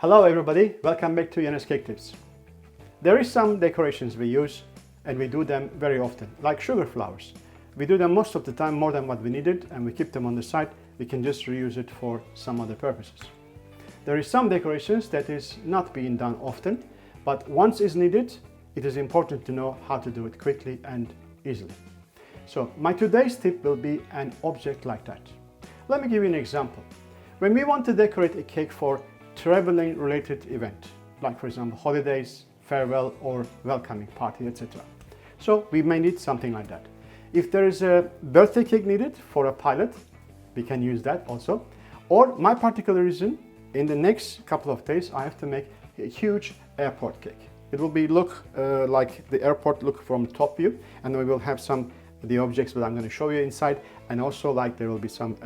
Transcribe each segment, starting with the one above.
Hello everybody, welcome back to Yanis Cake Tips. There is some decorations we use and we do them very often, like sugar flowers. We do them most of the time more than what we needed and we keep them on the side. We can just reuse it for some other purposes. There is some decorations that is not being done often, but once is needed, it is important to know how to do it quickly and easily. So my today's tip will be an object like that. Let me give you an example. When we want to decorate a cake for traveling related event, like for example holidays, farewell or welcoming party, etc. So we may need something like that. If there is a birthday cake needed for a pilot, we can use that also. Or my particular reason, in the next couple of days I have to make a huge airport cake. It will be look like the airport look from top view, and we will have some of the objects that I'm going to show you inside, and also like there will be some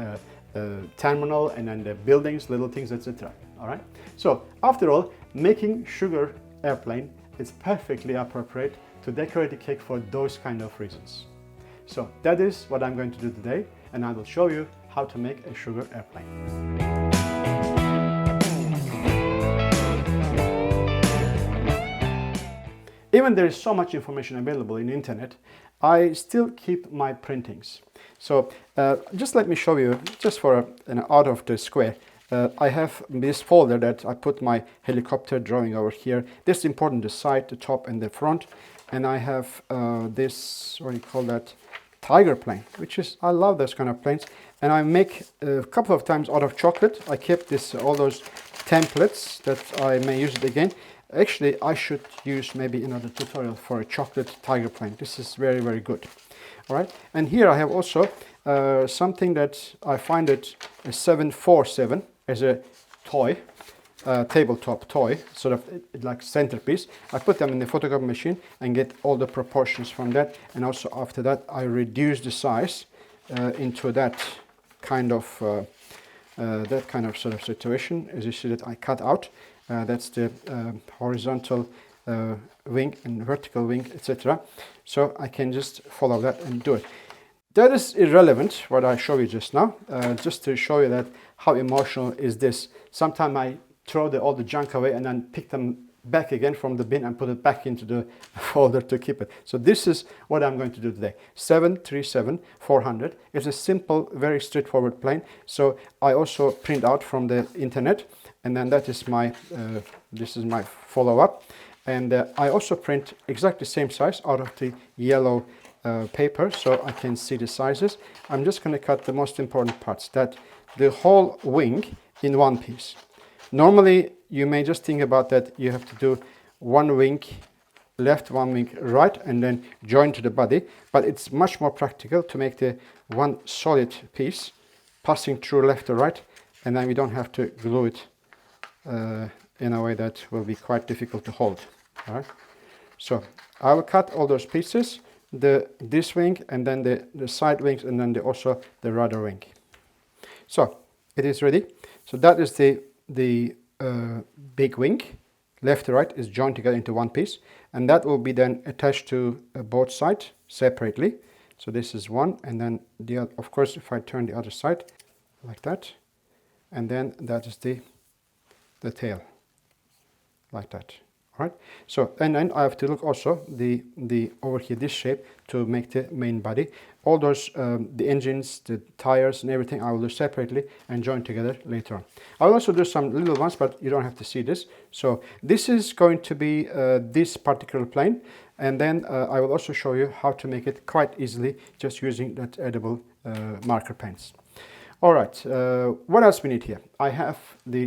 terminal and then the buildings, little things, etc. All right. So after all, making sugar airplane is perfectly appropriate to decorate a cake for those kind of reasons. So that is what I'm going to do today, and I will show you how to make a sugar airplane. Even there is so much information available in the internet, I still keep my printings. So just let me show you, just for an out of the square, I have this folder that I put my helicopter drawing over here. This is important, the side, the top and the front. And I have this, what do you call that, tiger plane, which is, I love those kind of planes. And I make a couple of times out of chocolate. I kept this, all those templates that I may use it again. Actually, I should use maybe another tutorial for a chocolate tiger plane. This is very, very good. All right, and here I have also something that I find it a 747 as a toy, tabletop toy, sort of like centerpiece. I put them in the photocopy machine and get all the proportions from that. And also after that, I reduce the size into that kind of sort of situation. As you see that I cut out. That's the horizontal wing and vertical wing, etc. So I can just follow that and do it. That is irrelevant, what I show you just now, just to show you that how emotional is this. Sometimes I throw all the junk away and then pick them back again from the bin and put it back into the folder to keep it. So this is what I'm going to do today. 737-400 is a simple, very straightforward plane. So I also print out from the internet, and then that is my, this is my follow-up. And I also print exactly the same size out of the yellow paper, so I can see the sizes. I'm just going to cut the most important parts, that the whole wing in one piece. Normally, you may just think about that you have to do one wing left, one wing right, and then join to the body. But it's much more practical to make the one solid piece passing through left or right, and then we don't have to glue it in a way that will be quite difficult to hold. All right. So I will cut all those pieces, this wing and then the side wings, and then also the rudder wing. So it is ready. So that is the big wing, left to right is joined together into one piece, and that will be then attached to both sides separately. So this is one, and then the other, of course, if I turn the other side like that, and then that is the tail, like that. All right. So and then I have to look also the over here, this shape, to make the main body. All those the engines, the tires and everything I will do separately and join together later on. I will also do some little ones, but you don't have to see this. So this is going to be this particular plane, and then I will also show you how to make it quite easily just using that edible marker pens. All right, what else we need here? I have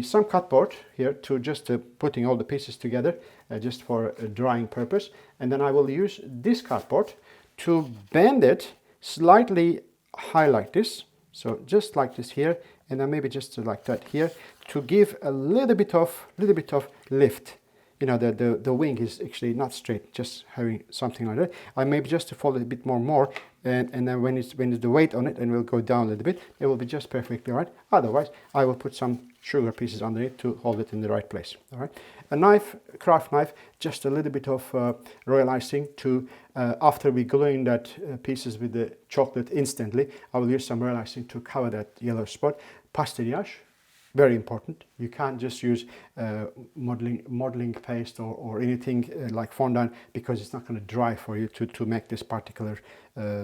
some cardboard here to just putting all the pieces together just for a drying purpose. And then I will use this cardboard to bend it slightly high like this. So just like this here, and then maybe just like that here, to give a little bit of lift. You know, the wing is actually not straight, just having something like that. I maybe just to fold it a bit more, and then when it's the weight on it, and it will go down a little bit, it will be just perfectly right. Otherwise, I will put some sugar pieces underneath to hold it in the right place. All right. A knife, craft knife, just a little bit of royal icing to, after we gluing that pieces with the chocolate instantly, I will use some royal icing to cover that yellow spot. Pastillage Very important. You can't just use modeling paste or anything like fondant, because it's not going to dry for you to make this particular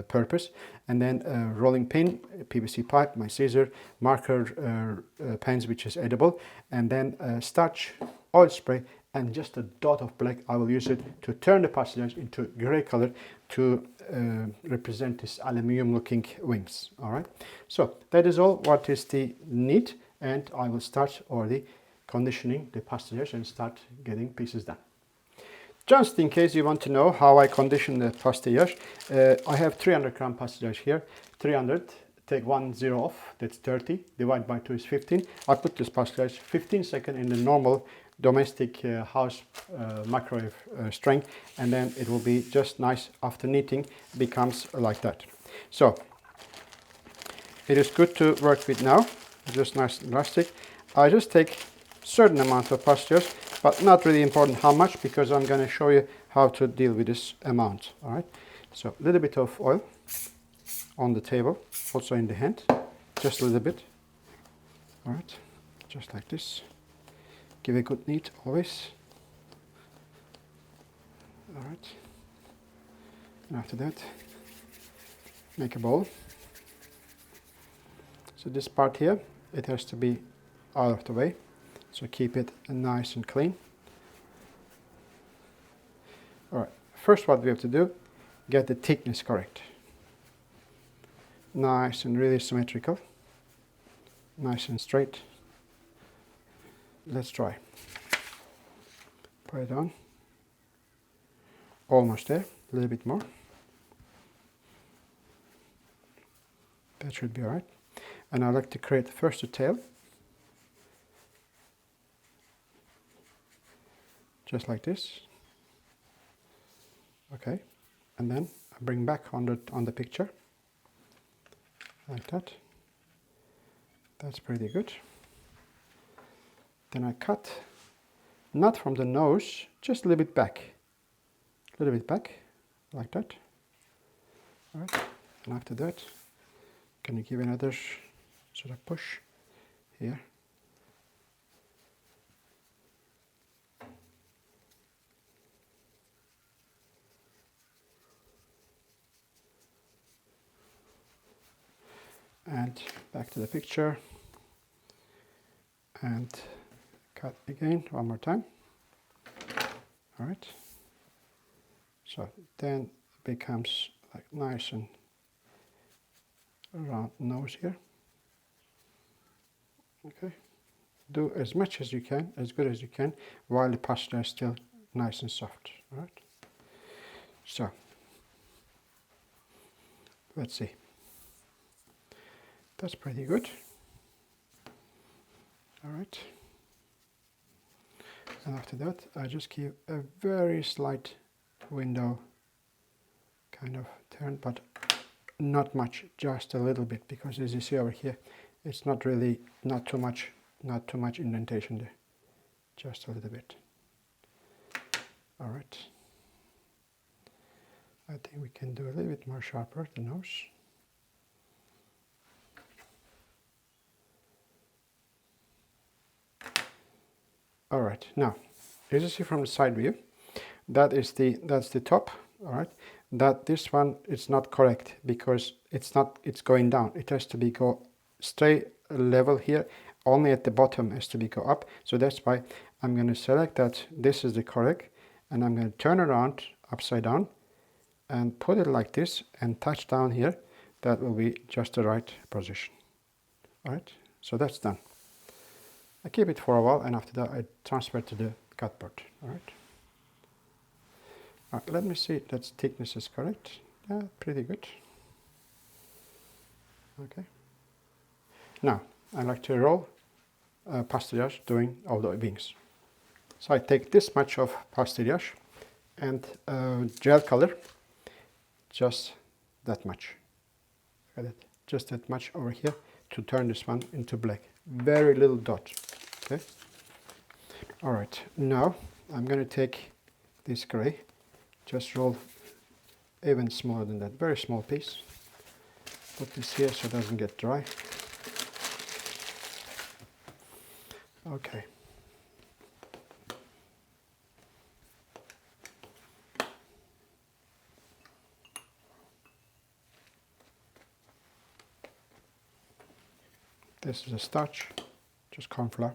purpose. And then rolling pin, PVC pipe, my scissor, marker pens which is edible, and then starch, oil spray, and just a dot of black. I will use it to turn the pastillage into gray color to represent this aluminium looking wings. All right, so that is all what is the need. And I will start already conditioning the pastillage and start getting pieces done. Just in case you want to know how I condition the pastillage, I have 300 gram pastillage here. 300, take 1 0 off, that's 30, divide by 2 is 15. I put this pastillage 15 seconds in the normal domestic house microwave strength, and then it will be just nice after kneading, becomes like that. So it is good to work with now. Just nice and elastic. I just take certain amount of pastillage, but not really important how much, because I'm going to show you how to deal with this amount. All right, so a little bit of oil on the table, also in the hand, just a little bit. All right, just like this. Give a good knead always. All right, and after that, make a bowl. So this part here, it has to be out of the way, so keep it nice and clean. All right, first what we have to do, get the thickness correct. Nice and really symmetrical, nice and straight. Let's try. Put it on. Almost there, a little bit more. That should be all right. And I like to create first a tail, just like this. Okay, and then I bring back on the picture, like that. That's pretty good. Then I cut, not from the nose, just a little bit back, like that. All right, and after that, can you give another sort of push here. And back to the picture. And cut again one more time. All right. So then it becomes like nice and round nose here. Okay, do as much as you can, as good as you can, while the pasta is still nice and soft. All right. So let's see. That's pretty good. All right. And after that, I just give a very slight window kind of turn, but not much, just a little bit, because as you see over here, it's not really, not too much indentation there, just a little bit. All right. I think we can do a little bit more sharper, the nose. All right, now, as you see from the side view, that's the top. All right, this one is not correct because it's going down. It has to be go straight level here. Only at the bottom has to be go up. So that's why I'm going to select that this is the correct, and I'm going to turn around upside down and put it like this and touch down here. That will be just the right position. All right, so that's done. I keep it for a while, and after that I transfer to the cut board. All right. All right, let me see if that thickness is correct. Yeah, pretty good. Okay. Now I like to roll pastillage doing all the wings. So I take this much of pastillage and gel color, just that much. Look at it, just that much over here to turn this one into black. Very little dot. Okay. All right. Now I'm going to take this gray, just roll even smaller than that, very small piece. Put this here so it doesn't get dry. Okay. This is a starch, just corn flour.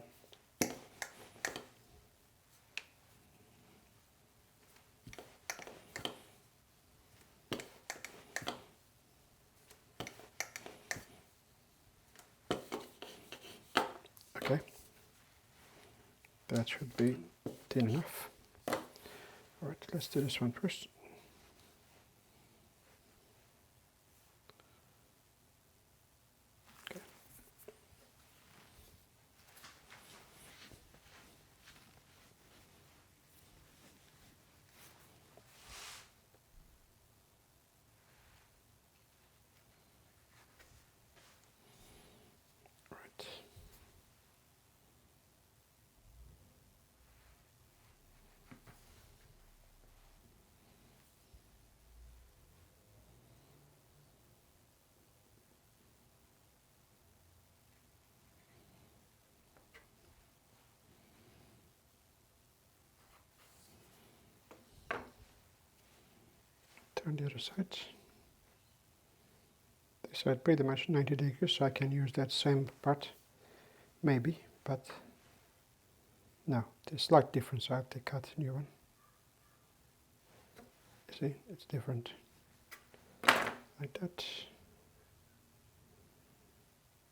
Okay, that should be thin enough. All right, let's do this one first. Okay. Right. Turn the other side. This side pretty much 90 degrees, so I can use that same part, maybe, but no, there's a slight difference. I have to cut a new one. See, it's different. Like that.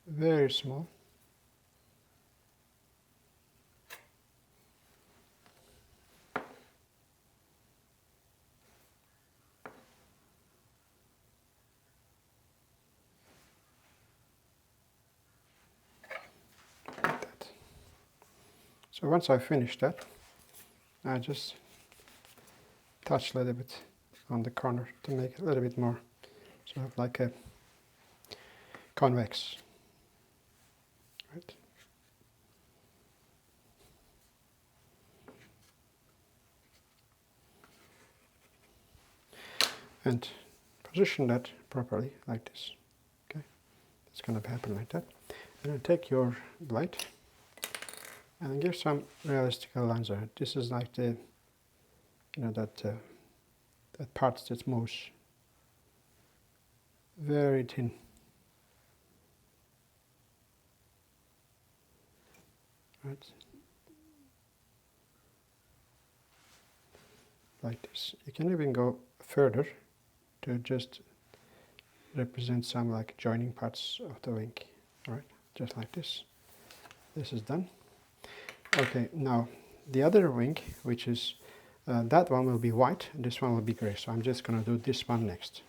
Very small. Like that. So once I finish that, I just touch a little bit on the corner to make it a little bit more sort of like a convex. Right. And position that properly like this. Okay, it's going to happen like that. And then take your blade and give some realistic lines on it. This is like the, you know, that part that moves very thin. Right. Like this. You can even go further to just represent some like joining parts of the wing. Alright, just like this. This is done. Okay, now the other wing, which is that one will be white and this one will be gray. So I'm just going to do this one next.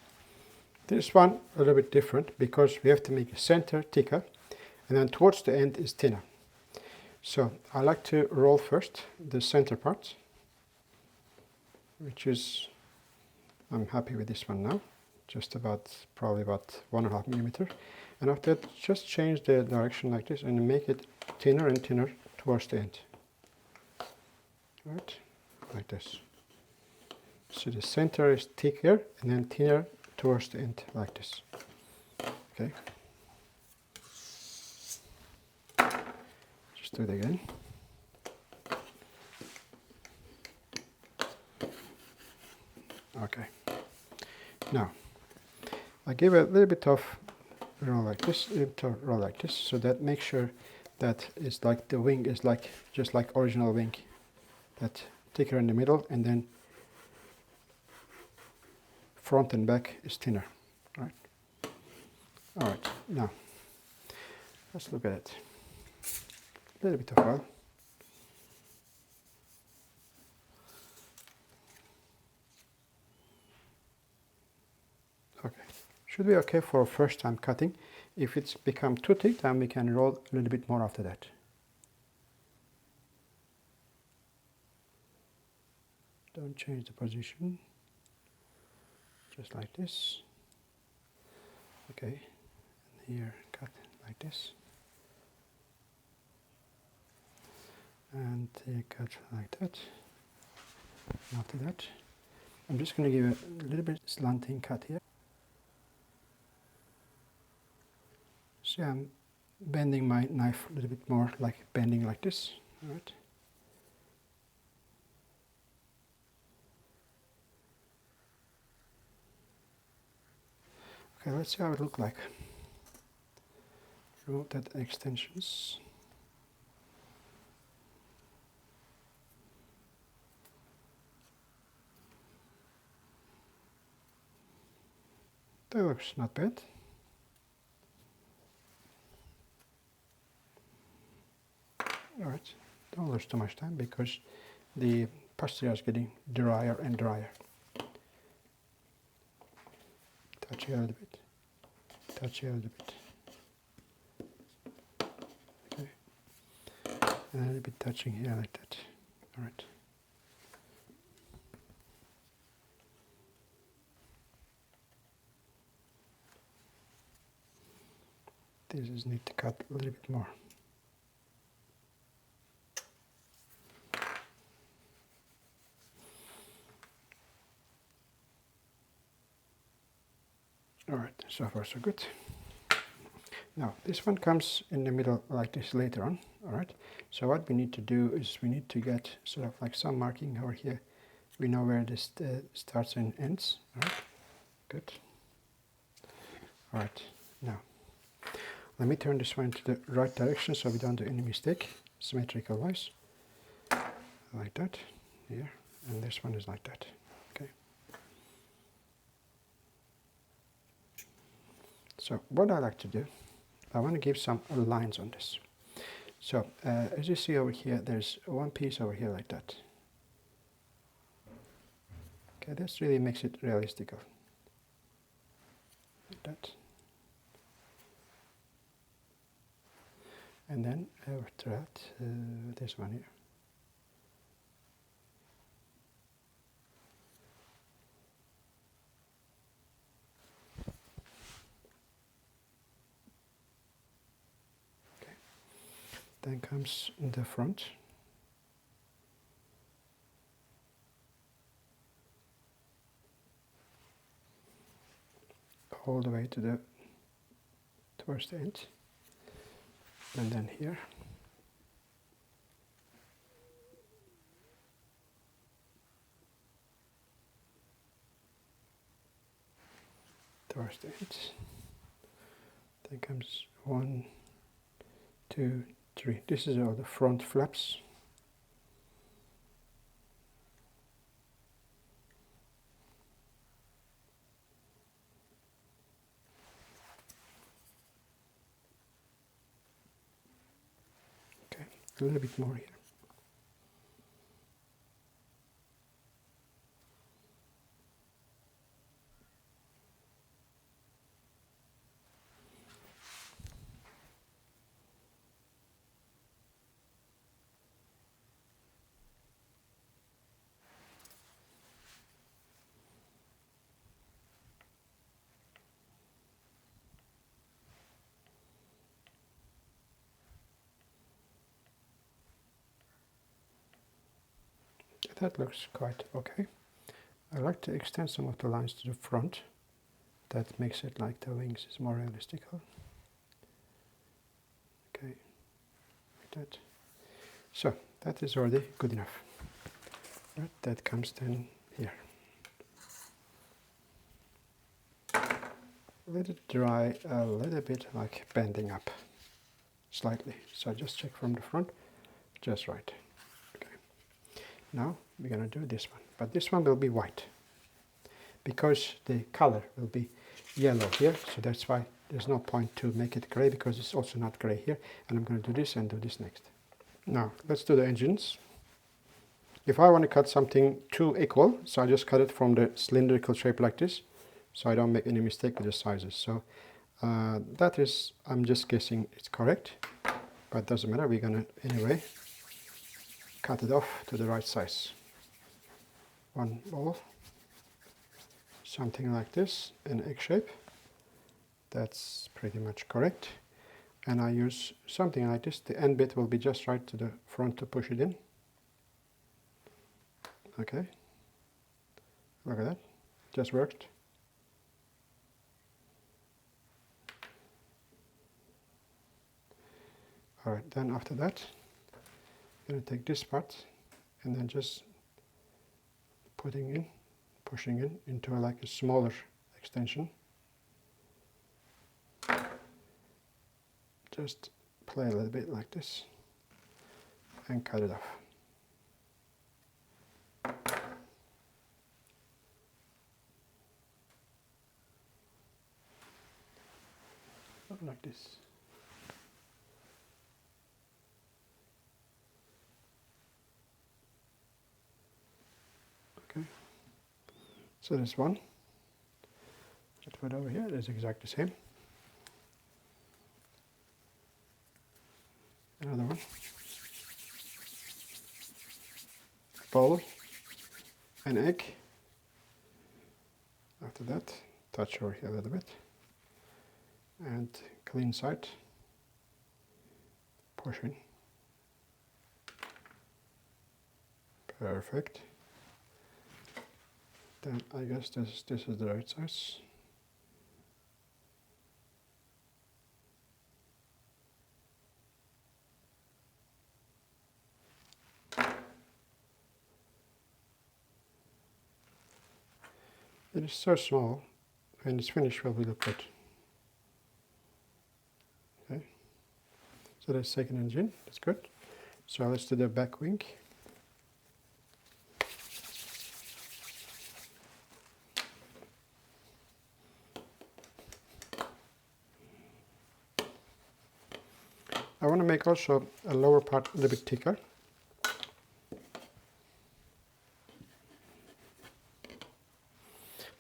This one a little bit different because we have to make a center thicker and then towards the end is thinner. So I like to roll first the center part, which is, I'm happy with this one now, just about, probably about 1.5 millimeter. And after that, just change the direction like this and make it thinner and thinner towards the end. Right, like this. So the center is thicker and then thinner towards the end, like this. Okay. Just do it again. Okay. Now, I give a little bit of roll like this, roll like this, so that make sure that it's like the wing is like just like original wing, that thicker in the middle, and then front and back is thinner. Right. All right. Now, let's look at it. A little bit of oil. Okay, should be okay for first time cutting. If it's become too thick, then we can roll a little bit more after that. Don't change the position. Just like this. Okay, and here cut like this. And here cut like that. After that, I'm just going to give a little bit slanting cut here. See, I'm bending my knife a little bit more, like bending like this. All right. Okay, let's see how it looks like. Remove that extensions. That looks not bad. Alright, don't lose too much time because the pastilla is getting drier and drier. Touch here a little bit. Touch here a little bit. Okay. And a little bit touching here like that. Alright. This is need to cut a little bit more. Alright, so far so good. Now this one comes in the middle like this later on. Alright, so what we need to do is we need to get sort of like some marking over here. We know where this starts and ends. Alright, good. Alright, now let me turn this one to the right direction so we don't do any mistake, symmetrical wise. Like that, here, and this one is like that. Okay. So what I like to do, I want to give some lines on this. So as you see over here, there's one piece over here like that. Okay, this really makes it realistic. Like that. And then after that, this one here. Okay. Then comes the front. All the way to the towards the end. And then here. Towards the end. Then comes 1, 2, 3. This is all the front flaps. Okay, a little bit more here. That looks quite okay. I like to extend some of the lines to the front. That makes it like the wings is more realistic. Okay, like that. So that is already good enough. Right, that comes then here. Let it dry a little bit, like bending up slightly. So just check from the front, just right. Okay. Now we're gonna do this one, but this one will be white because the color will be yellow here. So that's why there's no point to make it gray because it's also not gray here. And I'm gonna do this and do this next. Now let's do the engines. If I want to cut something too equal, so I just cut it from the cylindrical shape like this, so I don't make any mistake with the sizes. So that is, I'm just guessing it's correct, but it doesn't matter. We're gonna anyway cut it off to the right size. One ball, something like this, an egg shape. That's pretty much correct. And I use something like this. The end bit will be just right to the front to push it in. Okay, look at that, just worked. Alright, then after that, I'm going to take this part and then just pushing in into like a smaller extension. Just play a little bit like this and cut it off. Like this. Okay. So this one, let's put it over here, it's exactly the same. Another one. Bowl, an egg. After that, touch over here a little bit. And clean side, push in. Perfect. Then I guess this is the right size. It is so small, when it's finished will be look good. Okay, so that's second engine, that's good. So let's do the back wing. I want to make also a lower part a little bit thicker.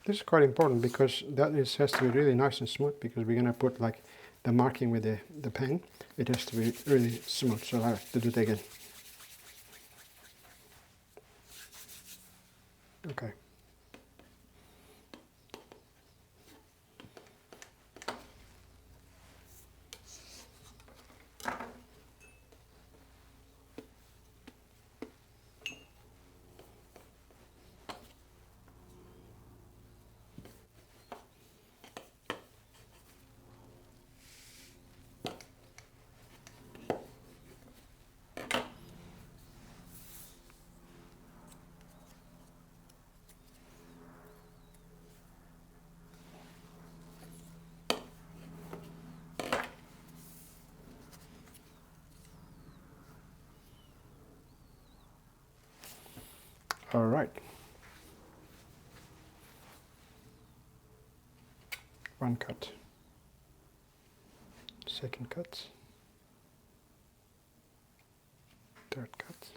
This is quite important because that has to be really nice and smooth, because we're going to put like the marking with the pen. It has to be really smooth, so I have to do it again. Okay. All right. One cut. Second cut. Third cut.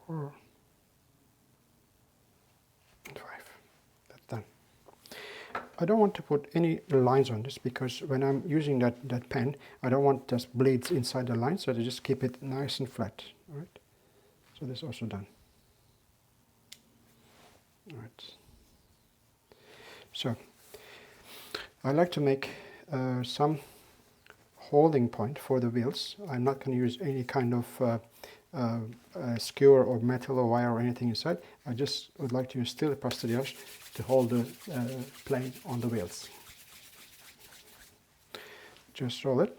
Four. And five. That's done. I don't want to put any lines on this, because when I'm using that pen, I don't want just bleeds inside the line, so to just keep it nice and flat. All right. So this is also done. All right. So I like to make some holding point for the wheels. I'm not going to use any kind of skewer or metal or wire or anything inside. I just would like to use steel pastillage to hold the plane on the wheels. Just roll it.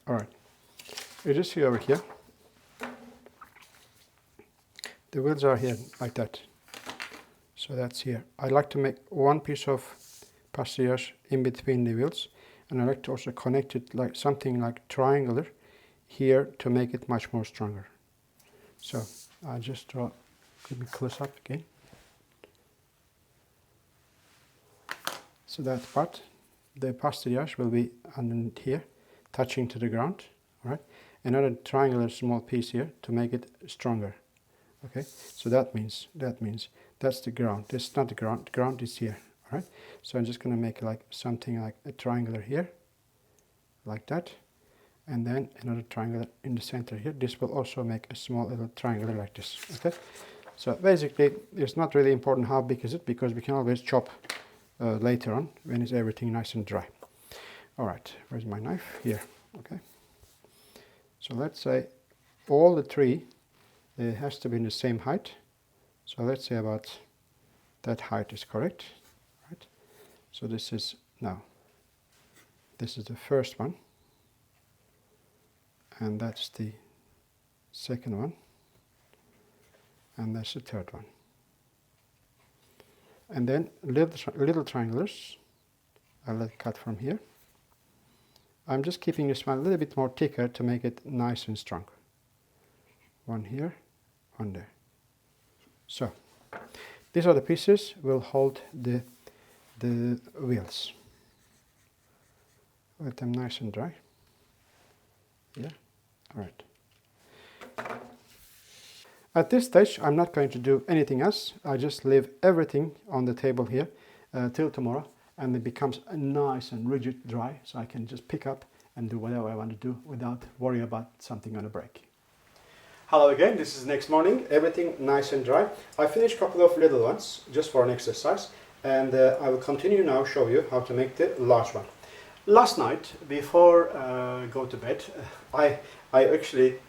All right, you just see over here, the wheels are here like that. So that's here. I like to make one piece of pastillage in between the wheels, and I like to also connect it like something like triangular here to make it much more stronger. So I just draw, let me close up again. So that part, the pastillage will be underneath here, touching to the ground. All right, another triangular small piece here to make it stronger. Okay, so that means that's the ground. This is not the ground. The ground is here. All right, so I'm just going to make like something like a triangular here, like that, and then another triangle in the center here. This will also make a small little triangle like this. Okay, so basically it's not really important how big is it, because we can always chop later on when it's everything nice and dry. All right, where's my knife? Here. Okay. So let's say all the three has to be in the same height. So let's say about that height is correct, right? So this is now. This is the first one, and that's the second one, and that's the third one. And then little triangulars, I'll cut from here. I'm just keeping this one a little bit more thicker to make it nice and strong. One here, one there. So these are the pieces will hold the wheels. Let them nice and dry. Yeah, all right. At this stage, I'm not going to do anything else. I just leave everything on the table here till tomorrow, and it becomes nice and rigid dry, so I can just pick up and do whatever I want to do without worrying about something on a break. Hello again, this is next morning, everything nice and dry. I finished a couple of little ones just for an exercise, and I will continue now show you how to make the large one. Last night, before go to bed, I actually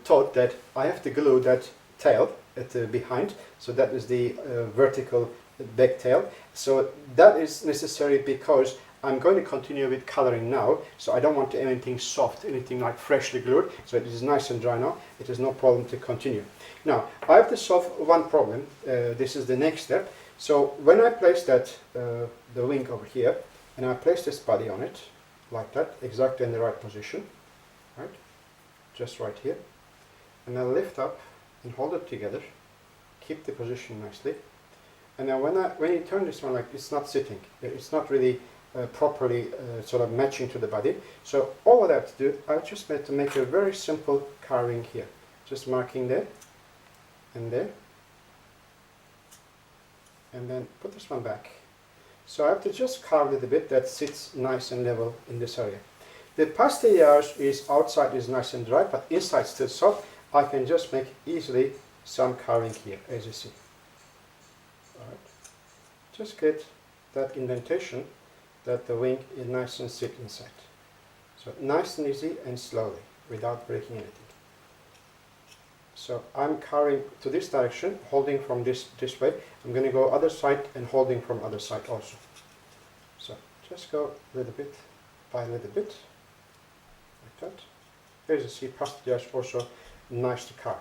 thought that I have to glue that tail at the behind, so that is the vertical back tail. So that is necessary because I'm going to continue with coloring now, so I don't want anything soft, anything like freshly glued, so it is nice and dry now. It is no problem to continue. Now, I have to solve one problem. This is the next step. So when I place that, the wing over here, and I place this body on it, like that, exactly in the right position, right? Just right here. And I lift up and hold it together, keep the position nicely. And now when you turn this one, like, it's not sitting, it's not really properly sort of matching to the body. So all I have to do, I just need to make a very simple carving here. Just marking there, and there. And then put this one back. So I have to just carve it a bit that sits nice and level in this area. The pastillage is outside is nice and dry, but inside still soft. I can just make easily some carving here, as you see. All right. Just get that indentation that the wing is nice and sit inside. So nice and easy and slowly, without breaking anything. So I'm carving to this direction, holding from this way. I'm going to go other side and holding from other side also. So just go a little bit by a little bit, like that. As you see, pastillage also nice to carve,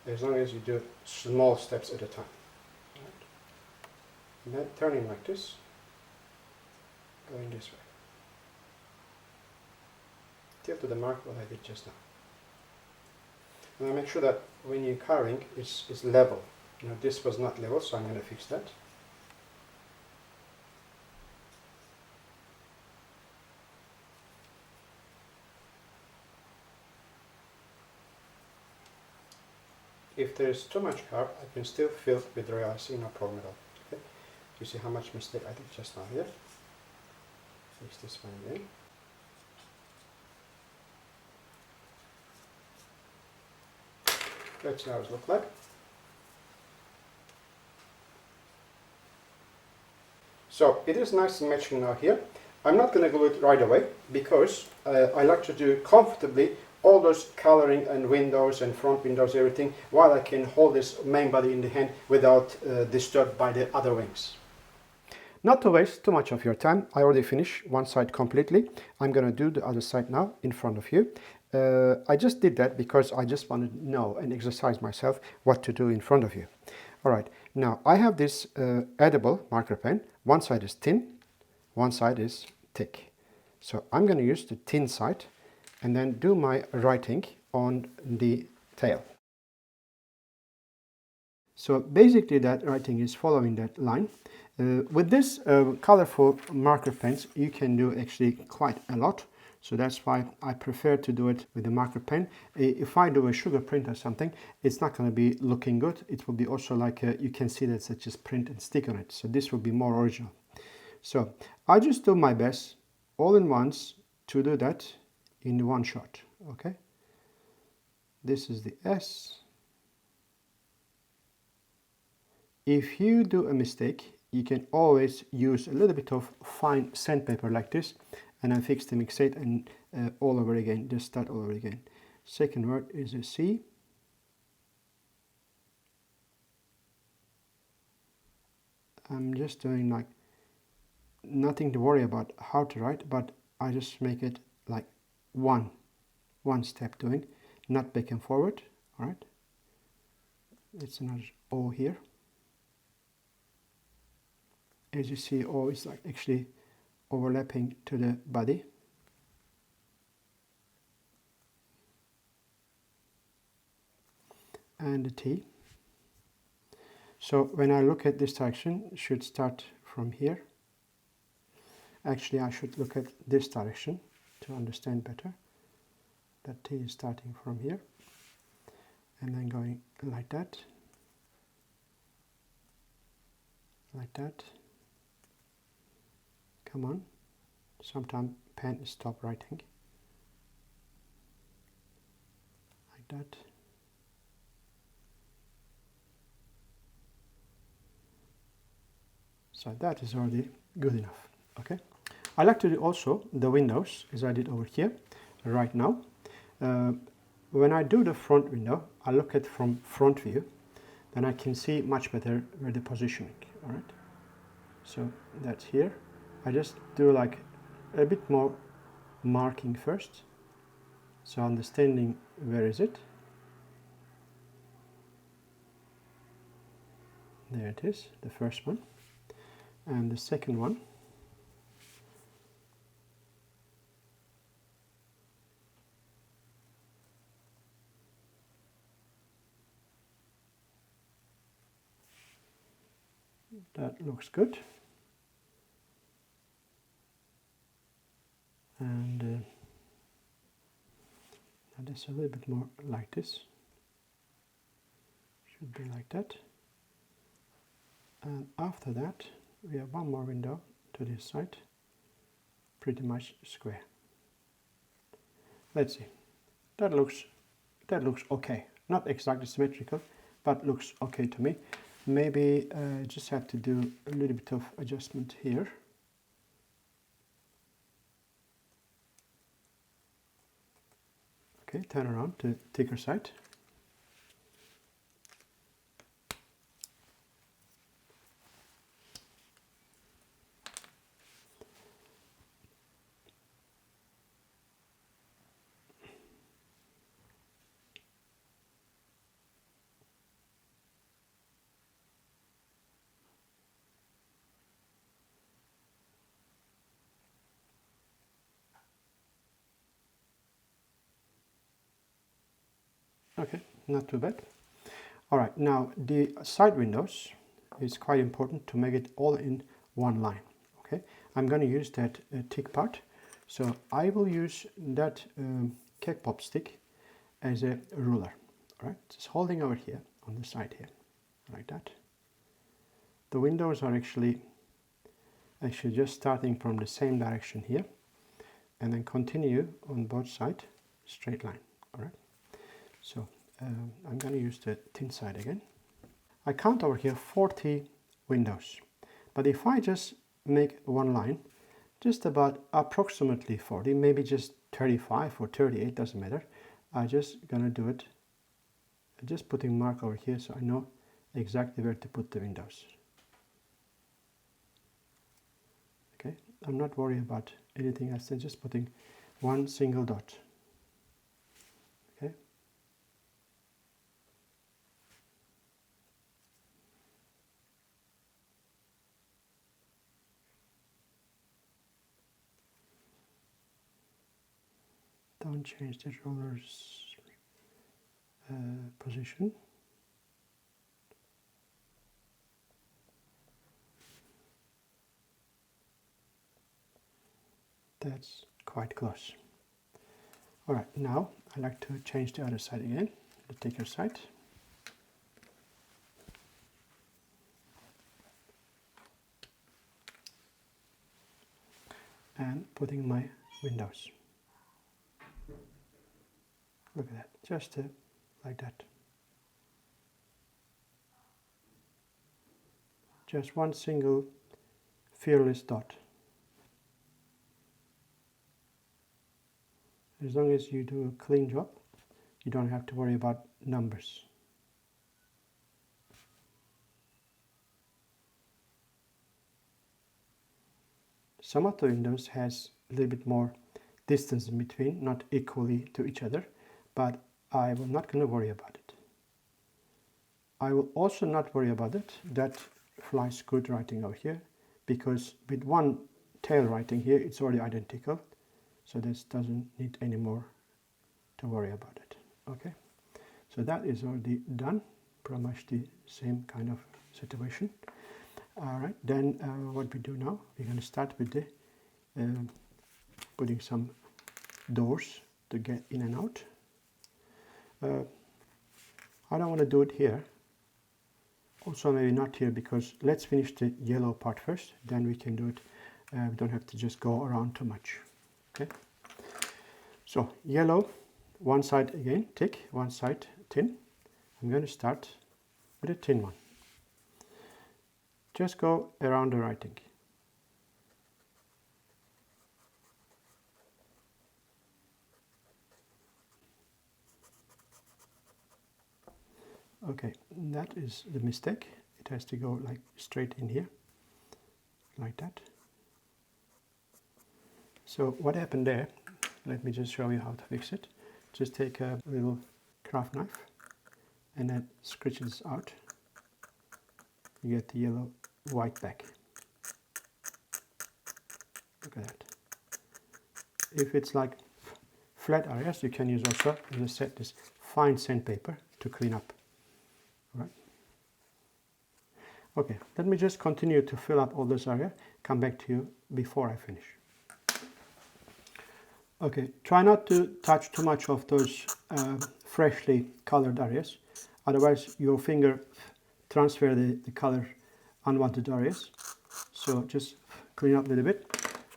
as long as you do small steps at a time. Right. And then turning like this, going this way, till to the mark what I did just now. And I make sure that when you're carving, it's level. You know, this was not level, so I'm going to fix that. If there is too much carve, I can still fill with dry icing, no problem at all. Okay? You see how much mistake I did just now here? Fix this one again. Let's see how it looks like. So it is nice and matching now here. I'm not going to glue it right away because I like to do comfortably all those coloring and windows and front windows, everything, while I can hold this main body in the hand without disturbed by the other wings. Not to waste too much of your time, I already finished one side completely. I'm going to do the other side now in front of you. I just did that because I just wanted to know and exercise myself what to do in front of you. All right, now I have this edible marker pen. One side is thin, one side is thick. So I'm going to use the thin side and then do my writing on the tail. So basically that writing is following that line. With this colorful marker pens, you can do actually quite a lot. So that's why I prefer to do it with a marker pen. If I do a sugar print or something, it's not going to be looking good. It will be also like you can see that it's just print and stick on it. So this will be more original. So I just do my best all in once to do that in one shot. Okay. This is the S. If you do a mistake, you can always use a little bit of fine sandpaper like this, and then fix the mixate and all over again, just start all over again. Second word is a C. I'm just doing like nothing to worry about how to write, but I just make it like one step doing, not back and forward. All right, it's another O here. As you see, O is like actually overlapping to the body. And the T. So when I look at this direction, it should start from here. Actually, I should look at this direction to understand better. That T is starting from here and then going like that, like that. Come on, sometimes pen stop writing. Like that. So that is already good enough. Okay. I like to do also the windows as I did over here right now. When I do the front window, I look at from front view, then I can see much better where the positioning. All right. So that's here. I just do like a bit more marking first, so understanding where is it. There it is, the first one. And the second one, that looks good. And just a little bit more like this. Should be like that. And after that, we have one more window to this side, pretty much square. Let's see. That looks okay. Not exactly symmetrical, but looks okay to me. Maybe I just have to do a little bit of adjustment here. Okay, turn around to the thicker side. Okay, not too bad. All right, now the side windows is quite important to make it all in one line. Okay, I'm going to use that thick part, so I will use that cake pop stick as a ruler. All right, just holding over here on the side here, like that. The windows are actually just starting from the same direction here, and then continue on both sides, straight line. All right. So I'm going to use the thin side again. I count over here 40 windows, but if I just make one line, just about approximately 40, maybe just 35 or 38, doesn't matter. I'm just going to do it, just putting mark over here so I know exactly where to put the windows. Okay, I'm not worried about anything else than just putting one single dot. Okay. Don't change the roller's position. That's quite close. All right, now I like to change the other side again, the thicker side. And putting my windows. Look at that, just like that. just one single fearless dot. As long as you do a clean job, you don't have to worry about numbers. Some of the windows has a little bit more distance in between, not equally to each other, but I will not going to worry about it. I will also not worry about it that flies good writing over here, because with one tail writing here it's already identical, so this doesn't need any more to worry about it. Okay, so that is already done, pretty much the same kind of situation. All right, then what we do now, we're going to start with the putting some doors to get in and out. I don't want to do it here, also maybe not here, because let's finish the yellow part first, then we can do it. We don't have to just go around too much. Okay, so yellow, one side again thick, one side thin. I'm going to start with a thin one. Just go around the writing. Okay, that is the mistake. It has to go like straight in here, like that. So what happened there, let me just show you how to fix it. Just take a little craft knife and then scratch this out. You get the yellow white back. Look at that. If it's like flat areas, you can use also, as I said, this fine sandpaper to clean up. Right. Okay, let me just continue to fill up all this area, come back to you before I finish. Okay, try not to touch too much of those freshly colored areas, otherwise your finger transfer the color unwanted areas. So just clean up a little bit,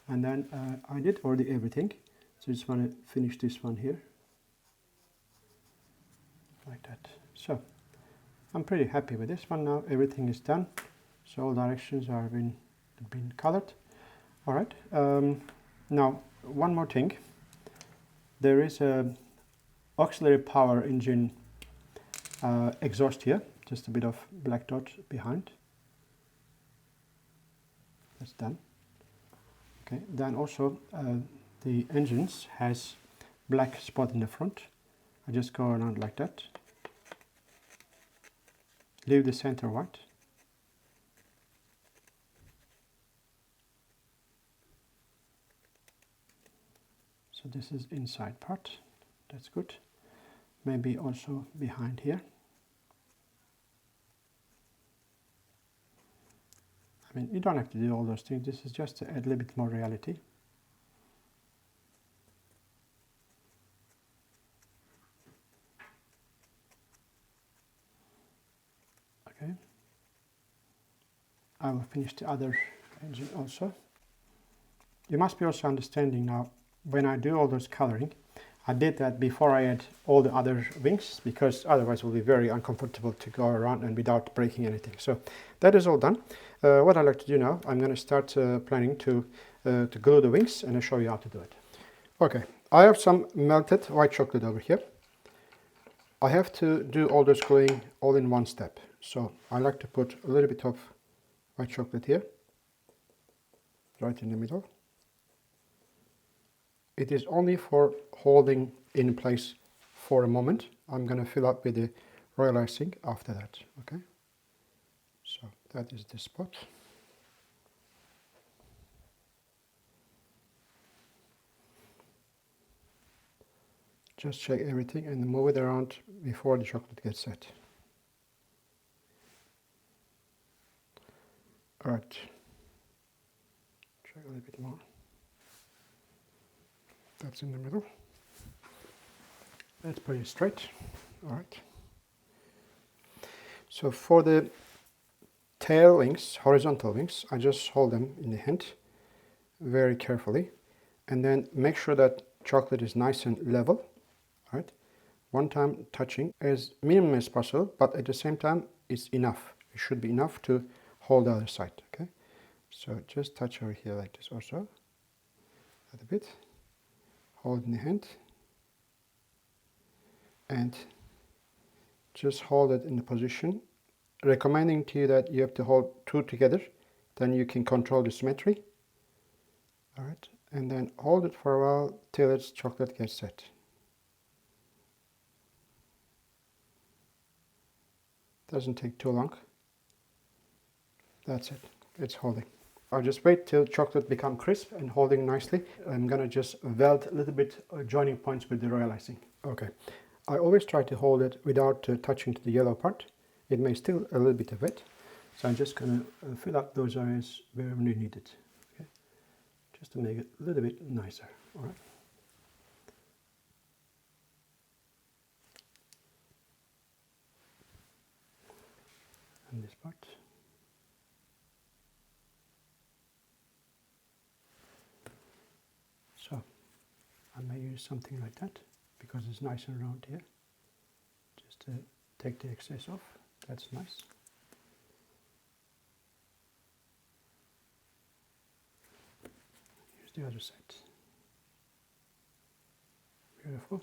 and then I did already everything, so just want to finish this one here, like that. So I'm pretty happy with this one now. Everything is done, so all directions are been colored. All right. Now one more thing. There is a auxiliary power engine exhaust here. Just a bit of black dot behind. That's done. Okay. Then also the engines has black spot in the front. I just go around like that. Leave the center white. So this is inside part. That's good. Maybe also behind here. I mean, you don't have to do all those things. This is just to add a little bit more reality. Okay. I will finish the other engine also. You must be also understanding now, when I do all those coloring, I did that before I add all the other wings, because otherwise it will be very uncomfortable to go around and without breaking anything. So that is all done. What I like to do now, I'm going to start planning to glue the wings, and I'll show you how to do it. Okay, I have some melted white chocolate over here. I have to do all this gluing all in one step. So I like to put a little bit of white chocolate here, right in the middle. It is only for holding in place for a moment. I'm going to fill up with the royal icing after that. Okay, so that is the spot. Just check everything and move it around before the chocolate gets set. All right, check a little bit more. That's in the middle. That's pretty straight. All right. So for the tail wings, horizontal wings, I just hold them in the hand very carefully, and then make sure that chocolate is nice and level. All right. One time touching as minimum as possible, but at the same time it's enough. It should be enough to hold the other side. Okay, so just touch over here like this also, a little bit, hold in the hand, and just hold it in the position, recommending to you that you have to hold two together, then you can control the symmetry. All right, and then hold it for a while till its chocolate gets set. Doesn't take too long. That's it, it's holding. I'll just wait till chocolate become crisp and holding nicely. I'm gonna just weld a little bit joining points with the royal icing. Okay, I always try to hold it without touching to the yellow part. It may still a little bit of wet, so I'm just gonna fill up those areas where we need it. Okay, just to make it a little bit nicer. All right. And this part. So I may use something like that because it's nice and round here. Just to take the excess off. That's nice. Here's the other side. Beautiful.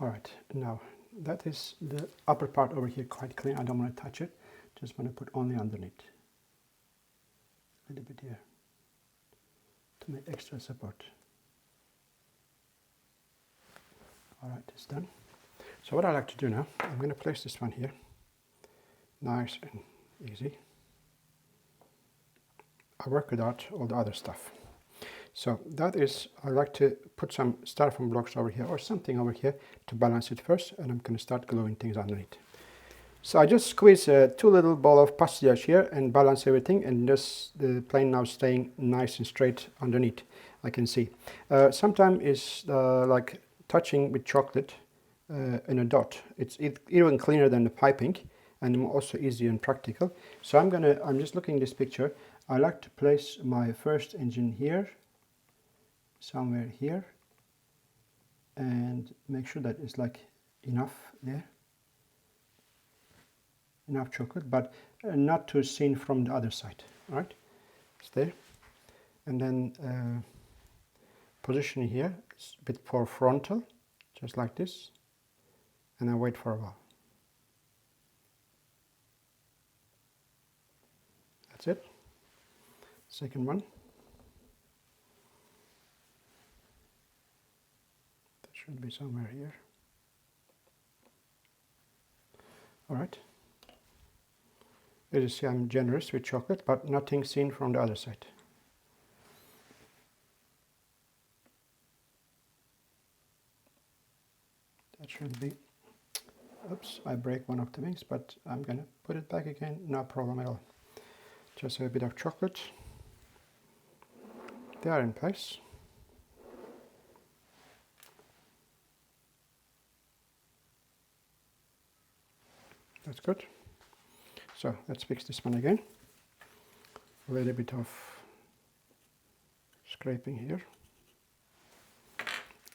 All right, now that is the upper part over here quite clean. I don't want to touch it. Just want to put only underneath. A little bit here to make extra support. All right, it's done. So what I like to do now, I'm going to place this one here. Nice and easy. I work without all the other stuff. So that is, I like to put some styrofoam blocks over here or something over here to balance it first, and I'm going to start gluing things underneath. So I just squeeze two little ball of pastillage here and balance everything, and just the plane now staying nice and straight underneath. I can see. Sometimes it's like touching with chocolate in a dot. It's even cleaner than the piping and also easy and practical. So I'm just looking at this picture. I like to place my first engine here, somewhere here, and make sure that it's like enough there. Enough chocolate, but not too seen from the other side. All right, it's there. And then position here, it's a bit more frontal, just like this, and I wait for a while. That's it. Second one. That should be somewhere here. All right. As you see, I'm generous with chocolate, but nothing seen from the other side. That should be, oops, I break one of the wings, but I'm gonna put it back again, no problem at all. Just a bit of chocolate. They are in place. That's good. So let's fix this one again. A little bit of scraping here.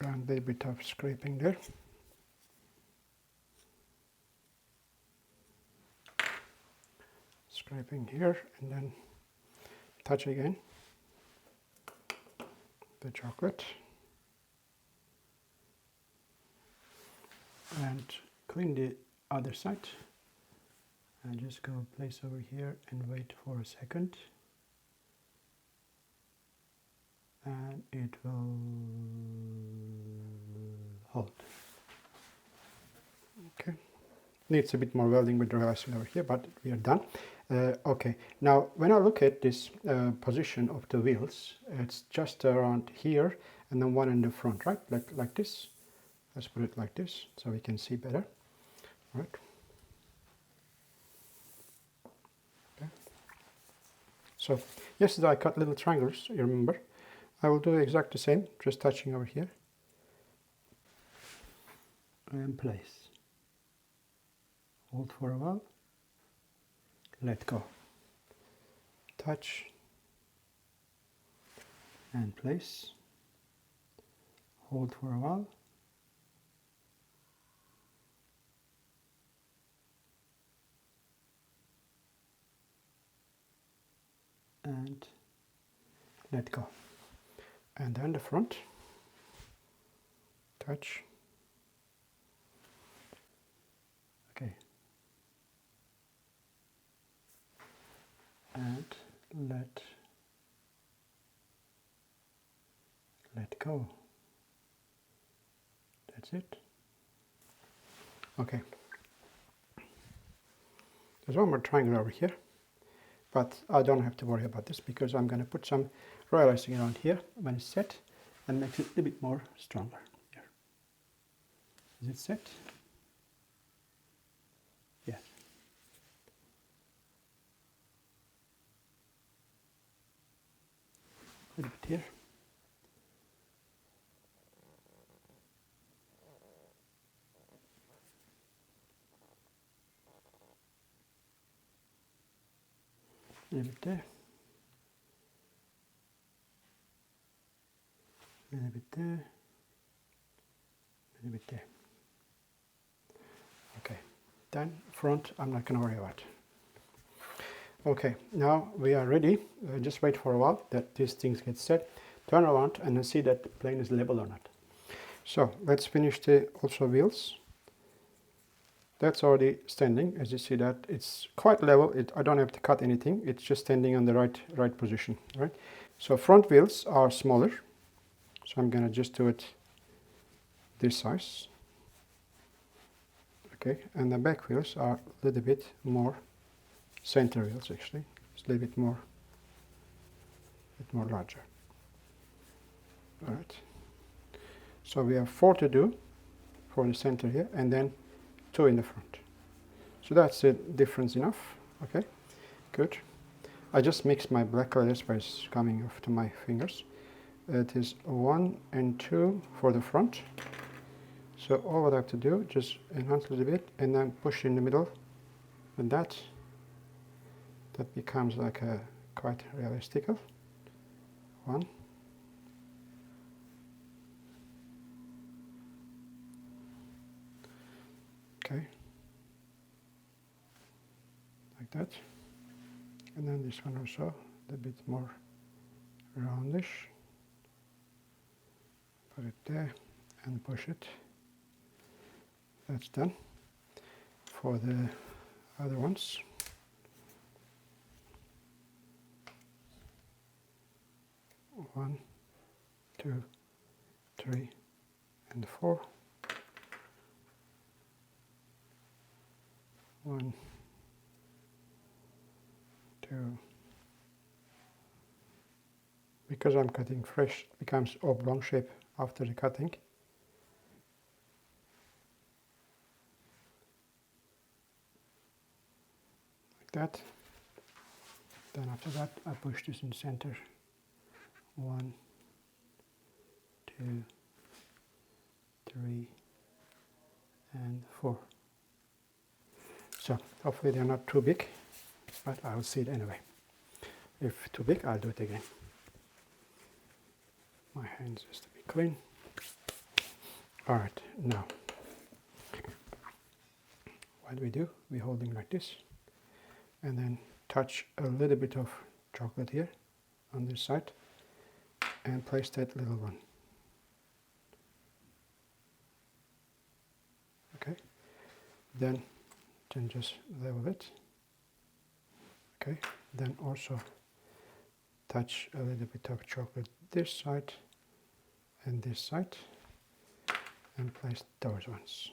And a little bit of scraping there. Scraping here, and then touch again the chocolate. And clean the other side. And just go place over here and wait for a second, and it will hold. Okay, needs a bit more welding with the icing over here, but we are done. Okay, now when I look at this position of the wheels, it's just around here, and then one in the front, right? Like this. Let's put it like this so we can see better. All right. So yesterday I cut little triangles, you remember. I will do exactly the same, just touching over here. And place. Hold for a while. Let go. Touch. And place. Hold for a while. and let go. And then the front, touch, okay, and let go. That's it. Okay. There's one more triangle over here, but I don't have to worry about this because I'm going to put some royal icing around here when it's set and makes it a bit more stronger. Here. Is it set? Yes. A little bit here. A little bit there. A little bit there. A little bit there. Okay. Then front, I'm not going to worry about. Okay, now we are ready. Just wait for a while that these things get set. Turn around and see that the plane is level or not. So let's finish the also wheels. That's already standing. As you see that it's quite level. I don't have to cut anything. It's just standing on the right position. Right. So front wheels are smaller. So I'm gonna just do it this size. Okay, and the back wheels are a little bit more center wheels actually. It's a little bit more larger. All right. So we have 4 to do for the center here, and then 2 in the front. So that's the difference enough. Okay, good. I just mixed my black color, that's why it's coming off to my fingers. It is 1 and 2 for the front. So all what I have to do, just enhance a little bit and then push in the middle. And that becomes like a quite realistic. 1. Okay, like that, and then this one also a bit more roundish. Put it there and push it. That's done. For the other ones, one, 2, 3, and 4. 1, 2. Because I'm cutting fresh, it becomes oblong shape after the cutting. Like that. Then after that, I push this in center. 1, 2, 3, and 4. So hopefully they're not too big, but I'll see it anyway. If too big, I'll do it again. My hands has to be clean. All right, now what we do, we're holding like this, and then touch a little bit of chocolate here on this side, and place that little one. Okay, then just level it. Okay, then also touch a little bit of chocolate this side and this side, and place those ones.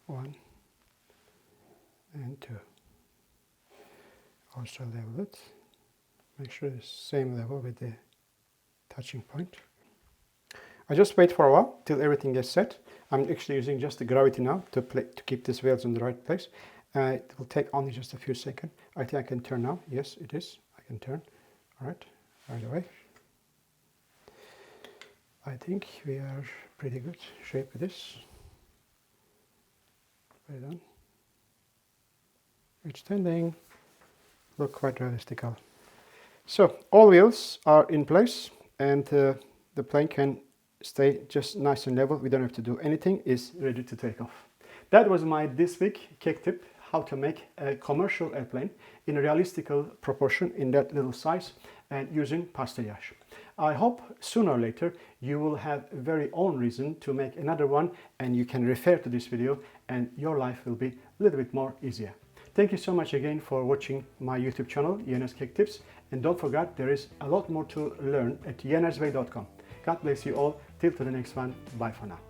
1 and 2. Also level it. Make sure it's same level with the touching point. I just wait for a while till everything gets set. I'm actually using just the gravity now to keep these wheels in the right place. It will take only just a few seconds. I think I can turn now. Yes, it is. I can turn. All right away. I think we are pretty good shape with this. Well done. It's standing. Look quite realistic. So all wheels are in place, and the plane can stay just nice and level. We don't have to do anything. It's ready to take off. That was my this week cake tip. how to make a commercial airplane in a realistical proportion in that little size and using pastillage. I hope sooner or later you will have a very own reason to make another one, and you can refer to this video and your life will be a little bit more easier. Thank you so much again for watching my YouTube channel, Yener's Cake Tips, and don't forget there is a lot more to learn at yenersway.com. God bless you all. Till to the next one. Bye for now.